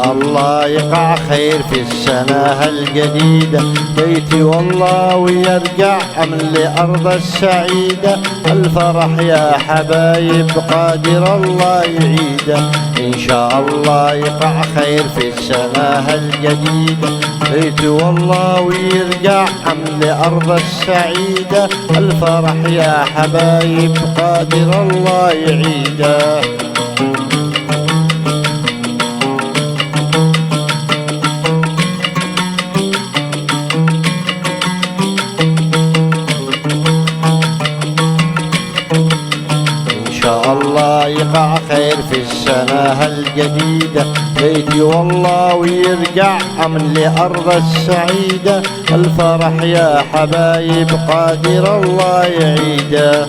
شاء الله يقع خير في السنة الجديدة، بيتي والله ويرجع أمن لأرض السعيدة. الفرح يا حبايب قادر الله يعيده، إن شاء الله يقع خير في السنة الجديدة، بيتي والله ويرجع أمن لأرض السعيدة. الفرح يا حبايب قادر الله يعيده. إن شاء الله يقع خير في السنة الجديدة، بيتي والله ويرجع أمن لأرض السعيدة. الفرح يا حبايب قادر الله يعيده.